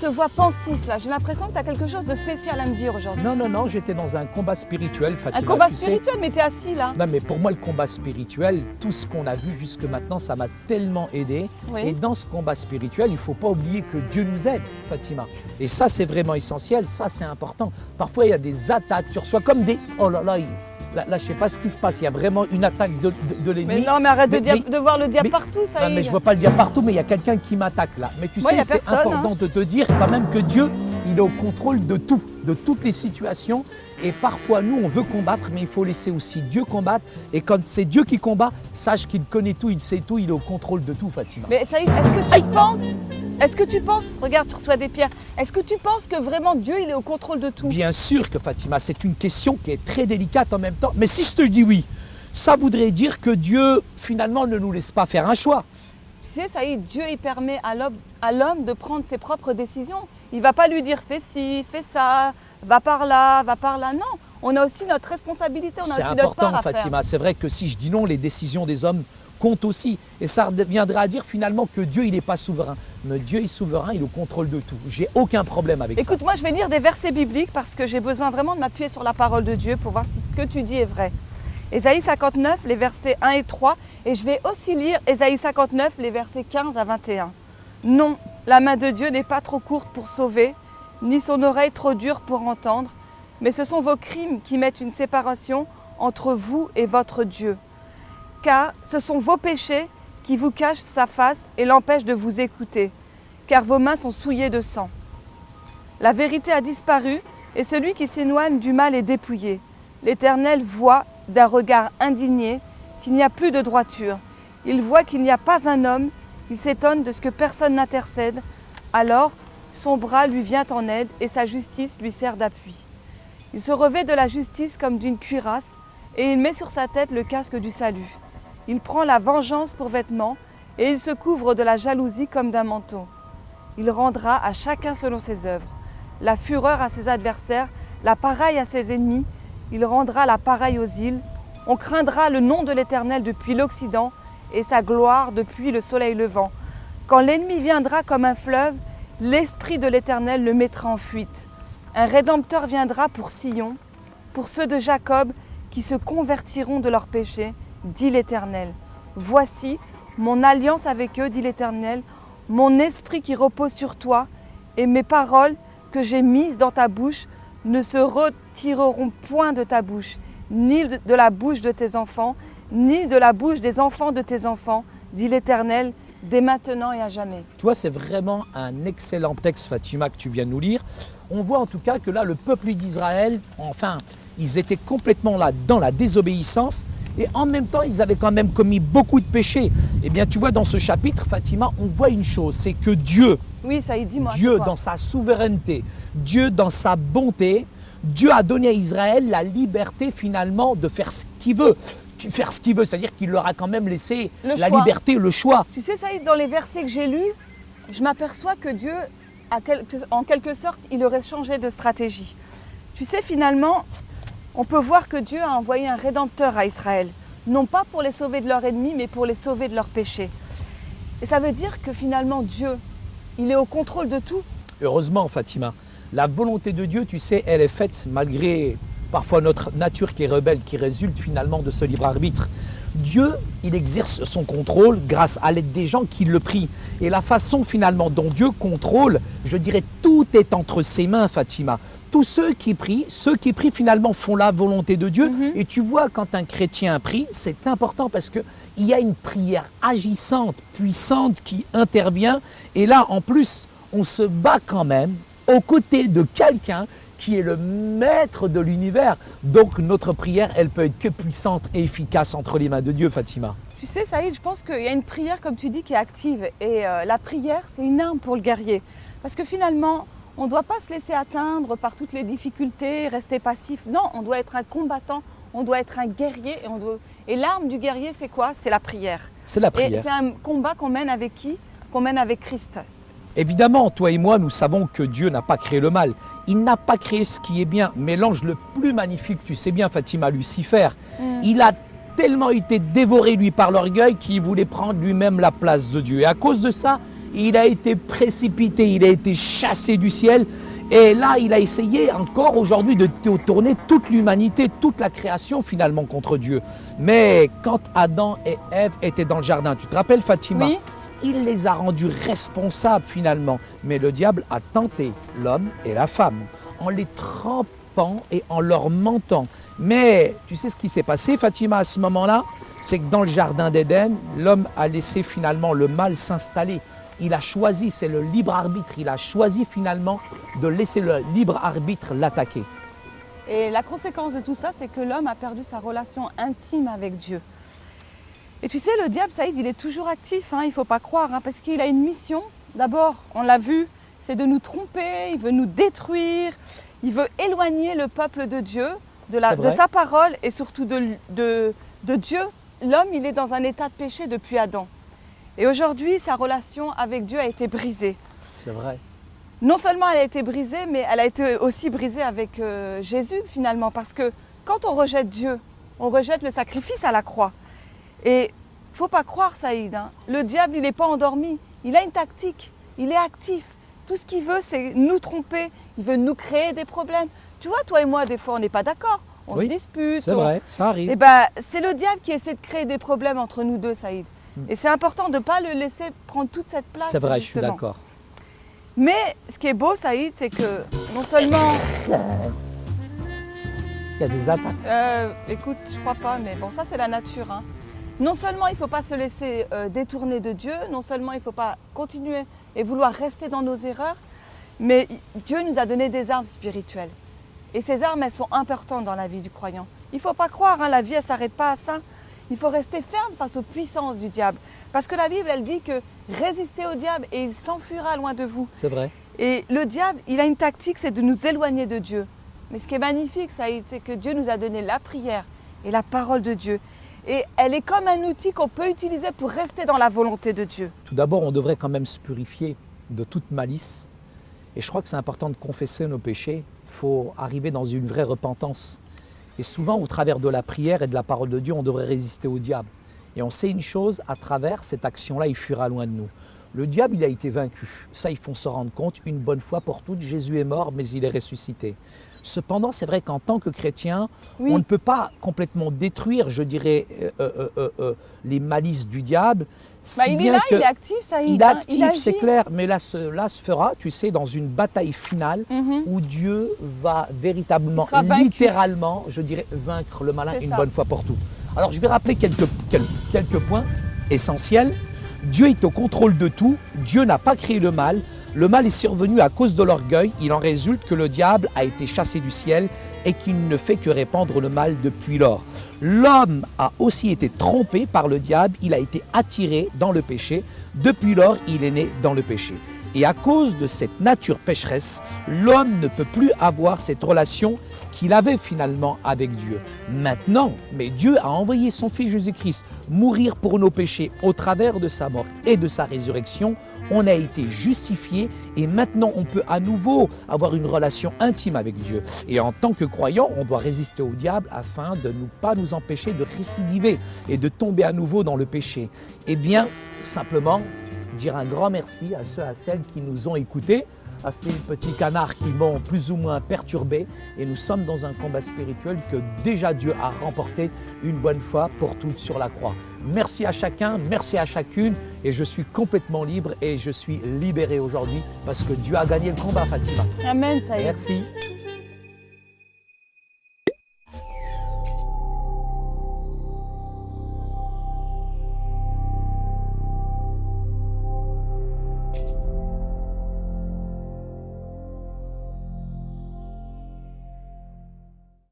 te vois pensif là. J'ai l'impression que tu as quelque chose de spécial à me dire aujourd'hui. Non, non, non, j'étais dans un combat spirituel, Fatima. Un combat tu sais. spirituel, mais tu es assis là. Non, mais pour moi, le combat spirituel, tout ce qu'on a vu jusque maintenant, ça m'a tellement aidé. Oui. Et dans ce combat spirituel, il ne faut pas oublier que Dieu nous aide, Fatima. Et ça, c'est vraiment essentiel, ça, c'est important. Parfois, il y a des attaques, tu reçois comme des... Oh là là, là, je ne sais pas ce qui se passe, il y a vraiment une attaque de l'ennemi. Mais non, mais arrête de voir le diable partout, ça y est. Mais je ne vois pas le diable partout, mais il y a quelqu'un qui m'attaque là. Mais tu Moi, sais, y a c'est personne, important de te dire quand même que Dieu, il est au contrôle de tout, de toutes les situations. Et parfois, nous, on veut combattre, mais il faut laisser aussi Dieu combattre. Et quand c'est Dieu qui combat, sache qu'il connaît tout, il sait tout, il est au contrôle de tout, Fatima. Mais ça y est, est-ce que tu penses, regarde, tu reçois des pierres, est-ce que tu penses que vraiment Dieu, il est au contrôle de tout? Bien sûr que Fatima, c'est une question qui est très délicate en même temps. Mais si je te dis oui, ça voudrait dire que Dieu, finalement, ne nous laisse pas faire un choix. Tu sais, ça y est, Dieu, il permet à l'homme de prendre ses propres décisions. Il ne va pas lui dire fais ci, fais ça, va par là, va par là. Non, on a aussi notre responsabilité, on a C'est aussi notre part important, à faire. Fatima. C'est vrai que si je dis non, les décisions des hommes comptent aussi. Et ça viendra à dire finalement que Dieu, il n'est pas souverain. Mais Dieu est souverain, il est au contrôle de tout. J'ai aucun problème avec ça. Écoute, moi, je vais lire des versets bibliques parce que j'ai besoin vraiment de m'appuyer sur la parole de Dieu pour voir si ce que tu dis est vrai. Ésaïe 59, les versets 1 et 3. Et je vais aussi lire Ésaïe 59, les versets 15 à 21. Non, la main de Dieu n'est pas trop courte pour sauver, ni son oreille trop dure pour entendre, mais ce sont vos crimes qui mettent une séparation entre vous et votre Dieu. Car ce sont vos péchés qui vous cachent sa face et l'empêchent de vous écouter, car vos mains sont souillées de sang. La vérité a disparu et celui qui s'éloigne du mal est dépouillé. L'Éternel voit d'un regard indigné qu'il n'y a plus de droiture. Il voit qu'il n'y a pas un homme, il s'étonne de ce que personne n'intercède. Alors, son bras lui vient en aide et sa justice lui sert d'appui. Il se revêt de la justice comme d'une cuirasse et il met sur sa tête le casque du salut. Il prend la vengeance pour vêtement et il se couvre de la jalousie comme d'un manteau. Il rendra à chacun selon ses œuvres. La fureur à ses adversaires, la pareille à ses ennemis. Il rendra la pareille aux îles. On craindra le nom de l'Éternel depuis l'Occident et sa gloire depuis le soleil levant. Quand l'ennemi viendra comme un fleuve, l'Esprit de l'Éternel le mettra en fuite. Un Rédempteur viendra pour Sion, pour ceux de Jacob qui se convertiront de leurs péchés, dit l'Éternel. Voici mon alliance avec eux, dit l'Éternel, mon esprit qui repose sur toi, et mes paroles que j'ai mises dans ta bouche ne se retireront point de ta bouche, ni de la bouche de tes enfants, ni de la bouche des enfants de tes enfants, dit l'Éternel, dès maintenant et à jamais. Tu vois, c'est vraiment un excellent texte, Fatima, que tu viens de nous lire. On voit en tout cas que là, le peuple d'Israël, enfin, ils étaient complètement là dans la désobéissance et en même temps, ils avaient quand même commis beaucoup de péchés. Eh bien, tu vois, dans ce chapitre, Fatima, on voit une chose, c'est que Dieu, oui, ça y est, dis-moi, Dieu dans sa souveraineté, Dieu dans sa bonté, Dieu a donné à Israël la liberté finalement de faire ce qu'il veut. Faire ce qu'il veut, c'est-à-dire qu'il leur a quand même laissé la liberté, le choix. Tu sais, ça y est, dans les versets que j'ai lus, je m'aperçois que Dieu, en quelque sorte, il aurait changé de stratégie. Tu sais, finalement, on peut voir que Dieu a envoyé un Rédempteur à Israël, non pas pour les sauver de leurs ennemis, mais pour les sauver de leurs péchés. Et ça veut dire que finalement, Dieu, il est au contrôle de tout. Heureusement, Fatima, la volonté de Dieu, tu sais, elle est faite malgré parfois notre nature qui est rebelle, qui résulte finalement de ce libre arbitre. Dieu, il exerce son contrôle grâce à l'aide des gens qui le prient. Et la façon finalement dont Dieu contrôle, je dirais, tout est entre ses mains, Fatima. Tous ceux qui prient finalement font la volonté de Dieu. Et tu vois, quand un chrétien prie, c'est important parce qu'il y a une prière agissante, puissante qui intervient. Et là, en plus, on se bat quand même aux côtés de quelqu'un qui est le maître de l'univers. Donc notre prière, elle peut être que puissante et efficace entre les mains de Dieu, Fatima. Tu sais, Saïd, je pense qu'il y a une prière, comme tu dis, qui est active. Et la prière, c'est une arme pour le guerrier. Parce que finalement, on ne doit pas se laisser atteindre par toutes les difficultés, rester passif. Non, on doit être un combattant, on doit être un guerrier. Et l'arme du guerrier, c'est quoi? C'est la prière. C'est la prière. Et c'est un combat qu'on mène avec qui? Qu'on mène avec Christ. Évidemment, toi et moi, nous savons que Dieu n'a pas créé le mal. Il n'a pas créé ce qui est bien. Mais l'ange le plus magnifique, tu sais bien, Fatima, Lucifer, il a tellement été dévoré, lui, par l'orgueil qu'il voulait prendre lui-même la place de Dieu. Et à cause de ça, il a été précipité, il a été chassé du ciel. Et là, il a essayé encore aujourd'hui de tourner toute l'humanité, toute la création finalement contre Dieu. Mais quand Adam et Ève étaient dans le jardin, tu te rappelles Fatima? Oui. Il les a rendus responsables finalement. Mais le diable a tenté l'homme et la femme en les trempant et en leur mentant. Mais tu sais ce qui s'est passé Fatima à ce moment-là? C'est que dans le jardin d'Éden, l'homme a laissé finalement le mal s'installer. Il a choisi, c'est le libre arbitre, il a choisi finalement de laisser le libre arbitre l'attaquer. Et la conséquence de tout ça, c'est que l'homme a perdu sa relation intime avec Dieu. Et tu sais, le diable, Saïd, il est toujours actif, il ne faut pas croire, parce qu'il a une mission. D'abord, on l'a vu, c'est de nous tromper, il veut nous détruire, il veut éloigner le peuple de Dieu, de sa parole et surtout de Dieu. L'homme, il est dans un état de péché depuis Adam. Et aujourd'hui, sa relation avec Dieu a été brisée. C'est vrai. Non seulement elle a été brisée, mais elle a été aussi brisée avec Jésus finalement. Parce que quand on rejette Dieu, on rejette le sacrifice à la croix. Et il ne faut pas croire, Saïd, le diable, il n'est pas endormi. Il a une tactique, il est actif. Tout ce qu'il veut, c'est nous tromper. Il veut nous créer des problèmes. Tu vois, toi et moi, des fois, on n'est pas d'accord. On se dispute. C'est vrai, ça arrive. Et c'est le diable qui essaie de créer des problèmes entre nous deux, Saïd. Et c'est important de ne pas le laisser prendre toute cette place. C'est vrai, justement. je suis d'accord. Mais ce qui est beau, Saïd, c'est que non seulement... Il y a des attaques. Écoute, je crois pas, mais bon, ça c'est la nature. Non seulement il ne faut pas se laisser détourner de Dieu, non seulement il ne faut pas continuer et vouloir rester dans nos erreurs, mais Dieu nous a donné des armes spirituelles. Et ces armes, elles sont importantes dans la vie du croyant. Il ne faut pas croire, la vie, elle ne s'arrête pas à ça. Il faut rester ferme face aux puissances du diable. Parce que la Bible, elle dit que résistez au diable et il s'enfuira loin de vous. C'est vrai. Et le diable, il a une tactique, c'est de nous éloigner de Dieu. Mais ce qui est magnifique, Saïd, c'est que Dieu nous a donné la prière et la parole de Dieu. Et elle est comme un outil qu'on peut utiliser pour rester dans la volonté de Dieu. Tout d'abord, on devrait quand même se purifier de toute malice. Et je crois que c'est important de confesser nos péchés. Il faut arriver dans une vraie repentance. Et souvent, au travers de la prière et de la parole de Dieu, on devrait résister au diable. Et on sait une chose, à travers cette action-là, il fuira loin de nous. Le diable, il a été vaincu. Ça, il faut se rendre compte une bonne fois pour toutes. Jésus est mort, mais il est ressuscité. Cependant, c'est vrai qu'en tant que chrétien, on ne peut pas complètement détruire, je dirais, les malices du diable. Il est là, il est actif, ça y est. Il est actif, c'est clair, mais là se fera, tu sais, dans une bataille finale où Dieu va véritablement, littéralement, je dirais, vaincre le malin une bonne fois pour toutes. Alors, je vais rappeler quelques points essentiels. Dieu est au contrôle de tout, Dieu n'a pas créé le mal. Le mal est survenu à cause de l'orgueil. Il en résulte que le diable a été chassé du ciel et qu'il ne fait que répandre le mal depuis lors. L'homme a aussi été trompé par le diable. Il a été attiré dans le péché. Depuis lors, il est né dans le péché. Et à cause de cette nature pécheresse, l'homme ne peut plus avoir cette relation qu'il avait finalement avec Dieu. Maintenant, mais Dieu a envoyé son Fils Jésus-Christ mourir pour nos péchés au travers de sa mort et de sa résurrection. On a été justifié et maintenant on peut à nouveau avoir une relation intime avec Dieu. Et en tant que croyant, on doit résister au diable afin de ne pas nous empêcher de récidiver et de tomber à nouveau dans le péché. Eh bien, simplement, dire un grand merci à ceux, à celles qui nous ont écoutés, à ces petits canards qui m'ont plus ou moins perturbé. Et nous sommes dans un combat spirituel que déjà Dieu a remporté une bonne fois pour toutes sur la croix. Merci à chacun, merci à chacune. Et je suis complètement libre et je suis libéré aujourd'hui parce que Dieu a gagné le combat, Fatima. Amen, ça y est. Merci.